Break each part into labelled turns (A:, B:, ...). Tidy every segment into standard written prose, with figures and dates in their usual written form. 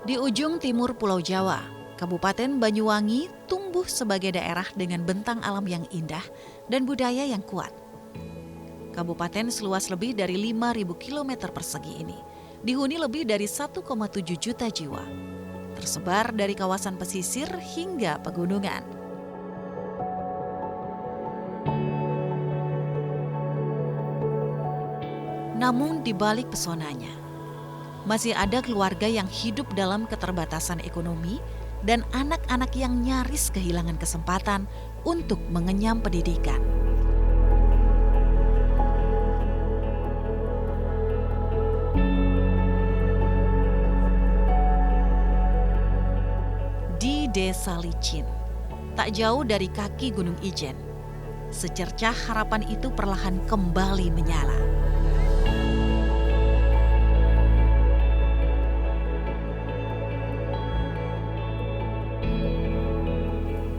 A: Di ujung timur Pulau Jawa, Kabupaten Banyuwangi tumbuh sebagai daerah dengan bentang alam yang indah dan budaya yang kuat. Kabupaten seluas lebih dari 5.000 km persegi ini dihuni lebih dari 1,7 juta jiwa, tersebar dari kawasan pesisir hingga pegunungan. Namun di balik pesonanya, masih ada keluarga yang hidup dalam keterbatasan ekonomi dan anak-anak yang nyaris kehilangan kesempatan untuk mengenyam pendidikan. Di Desa Licin, tak jauh dari kaki Gunung Ijen, secercah harapan itu perlahan kembali menyala.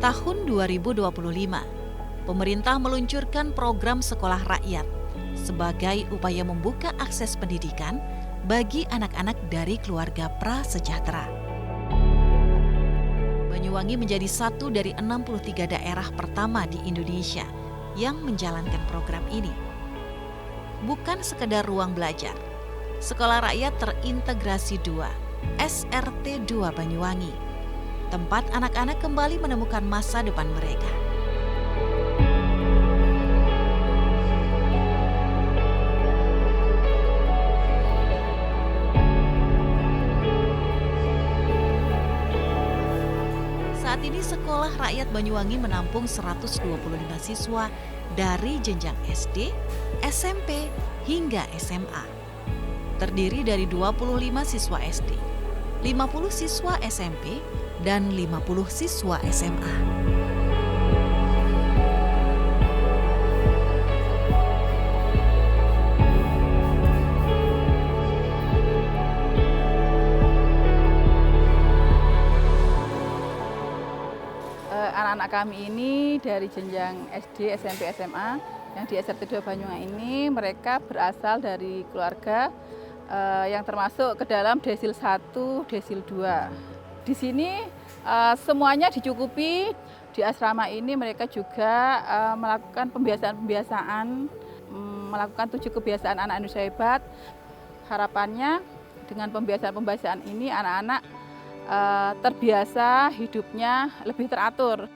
A: Tahun 2025, pemerintah meluncurkan program sekolah rakyat sebagai upaya membuka akses pendidikan bagi anak-anak dari keluarga prasejahtera. Banyuwangi menjadi satu dari 63 daerah pertama di Indonesia yang menjalankan program ini. Bukan sekedar ruang belajar, Sekolah Rakyat Terintegrasi 2, SRT 2 Banyuwangi, tempat anak-anak kembali menemukan masa depan mereka. Saat ini Sekolah Rakyat Banyuwangi menampung 125 siswa dari jenjang SD, SMP, hingga SMA. Terdiri dari 25 siswa SD, 50 siswa SMP, dan 50 siswa SMA.
B: Anak-anak kami ini dari jenjang SD, SMP, SMA yang di SRT 2 Banyuwangi ini mereka berasal dari keluarga yang termasuk ke dalam desil 1, desil 2. Di sini semuanya dicukupi. Di asrama ini mereka juga melakukan pembiasaan-pembiasaan, melakukan 7 kebiasaan anak Indonesia hebat. Harapannya dengan pembiasaan-pembiasaan ini anak-anak terbiasa hidupnya lebih teratur.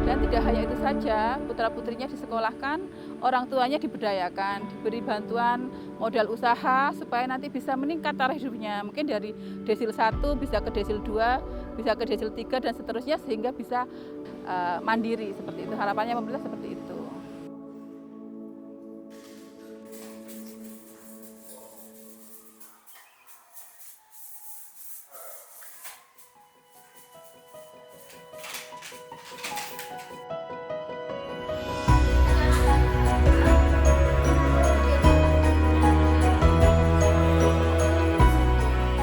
B: Dan tidak hanya itu saja, putra-putrinya disekolahkan, orang tuanya diberdayakan, diberi bantuan modal usaha supaya nanti bisa meningkat taraf hidupnya. Mungkin dari desil 1 bisa ke desil 2, bisa ke desil 3 dan seterusnya sehingga bisa mandiri seperti itu. Harapannya pemerintah seperti itu.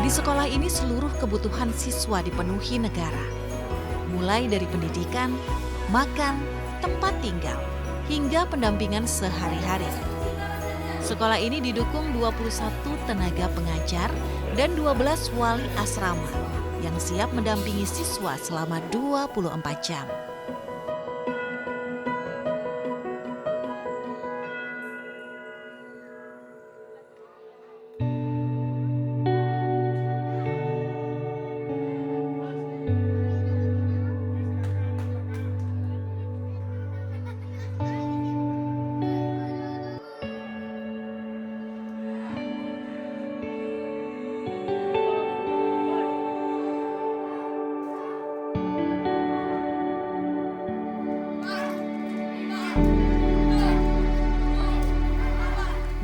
A: Di sekolah ini seluruh kebutuhan siswa dipenuhi negara, mulai dari pendidikan, makan, tempat tinggal, hingga pendampingan sehari-hari. Sekolah ini didukung 21 tenaga pengajar dan 12 wali asrama yang siap mendampingi siswa selama 24 jam.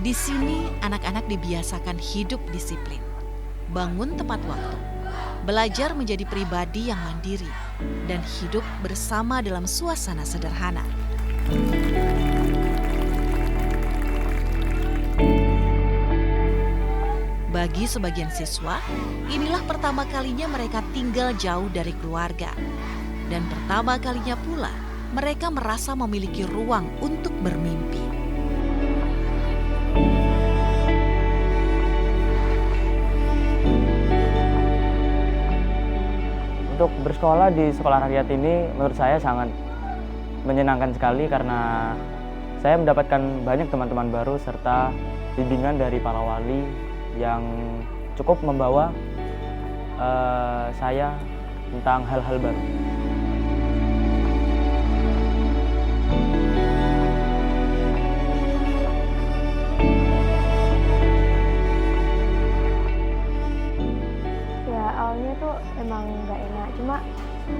A: Di sini, anak-anak dibiasakan hidup disiplin, bangun tepat waktu, belajar menjadi pribadi yang mandiri, dan hidup bersama dalam suasana sederhana. Bagi sebagian siswa, inilah pertama kalinya mereka tinggal jauh dari keluarga. Dan pertama kalinya pula, mereka merasa memiliki ruang untuk bermimpi.
C: Untuk bersekolah di sekolah rakyat ini menurut saya sangat menyenangkan sekali karena saya mendapatkan banyak teman-teman baru serta bimbingan dari para wali yang cukup membawa saya tentang hal-hal baru.
D: Awalnya tuh emang nggak enak, cuma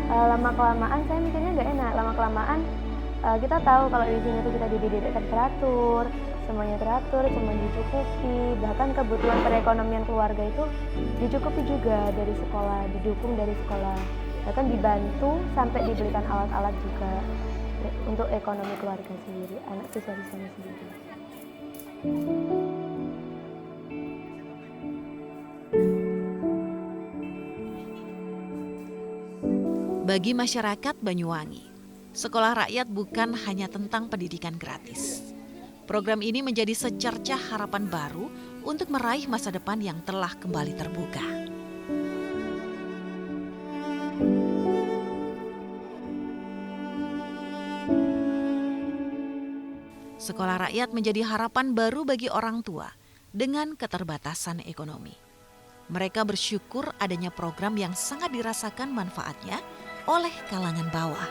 D: lama-kelamaan saya mikirnya nggak enak. Lama-kelamaan kita tahu kalau di sini tuh kita dididik teratur, semuanya teratur, semuanya dicukupi. Bahkan kebutuhan perekonomian keluarga itu dicukupi juga dari sekolah, didukung dari sekolah. Bahkan dibantu sampai dibelikan alat-alat juga untuk ekonomi keluarga sendiri, anak siswa-siswanya sendiri.
A: Bagi masyarakat Banyuwangi, sekolah rakyat bukan hanya tentang pendidikan gratis. Program ini menjadi secercah harapan baru untuk meraih masa depan yang telah kembali terbuka. Sekolah rakyat menjadi harapan baru bagi orang tua dengan keterbatasan ekonomi. Mereka bersyukur adanya program yang sangat dirasakan manfaatnya oleh kalangan bawah.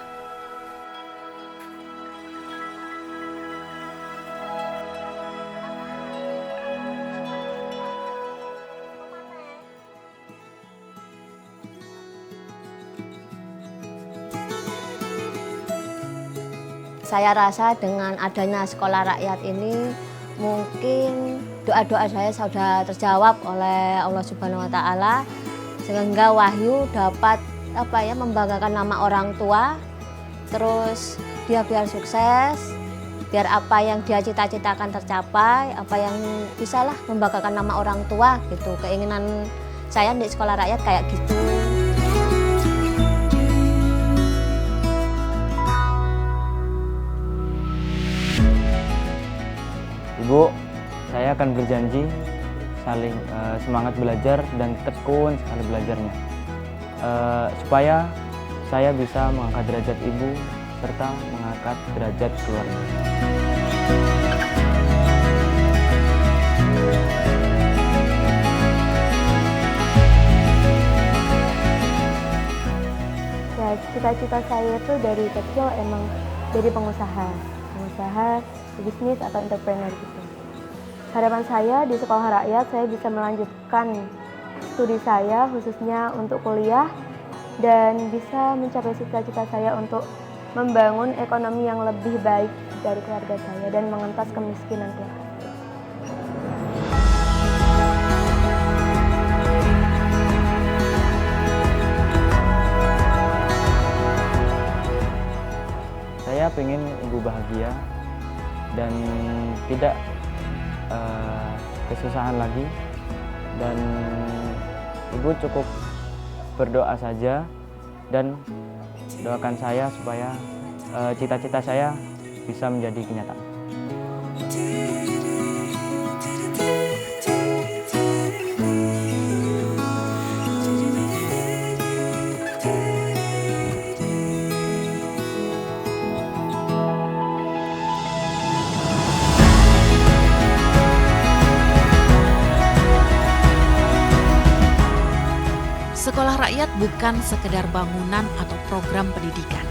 E: Saya rasa dengan adanya sekolah rakyat ini mungkin doa-doa saya sudah terjawab oleh Allah Subhanahu wa taala sehingga Wahyu dapat membanggakan nama orang tua, terus dia biar sukses, biar apa yang dia cita-citakan tercapai, apa yang bisalah membanggakan nama orang tua gitu. Keinginan saya di sekolah rakyat kayak gitu.
C: Ibu, saya akan berjanji saling semangat belajar dan tekun sekali belajarnya. Supaya saya bisa mengangkat derajat ibu serta mengangkat derajat keluarga.
D: Ya, cita-cita saya itu dari kecil emang jadi pengusaha, bisnis atau entrepreneur gitu. Harapan saya di sekolah rakyat saya bisa melanjutkan studi saya khususnya untuk kuliah dan bisa mencapai cita-cita saya untuk membangun ekonomi yang lebih baik dari keluarga saya dan mengentas kemiskinan keluarga.
C: Saya ingin ibu bahagia dan tidak kesusahan lagi, dan ibu cukup berdoa saja dan doakan saya supaya cita-cita saya bisa menjadi kenyataan.
A: Sekolah rakyat bukan sekedar bangunan atau program pendidikan,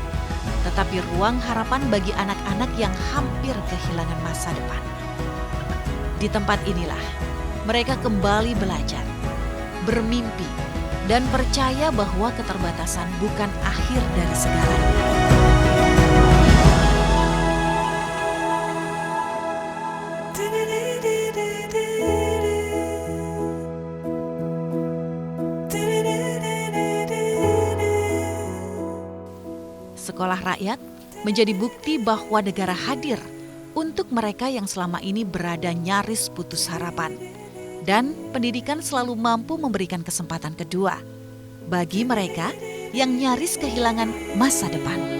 A: tetapi ruang harapan bagi anak-anak yang hampir kehilangan masa depan. Di tempat inilah mereka kembali belajar, bermimpi, dan percaya bahwa keterbatasan bukan akhir dari segalanya. Sekolah rakyat menjadi bukti bahwa negara hadir untuk mereka yang selama ini berada nyaris putus harapan. Dan pendidikan selalu mampu memberikan kesempatan kedua bagi mereka yang nyaris kehilangan masa depan.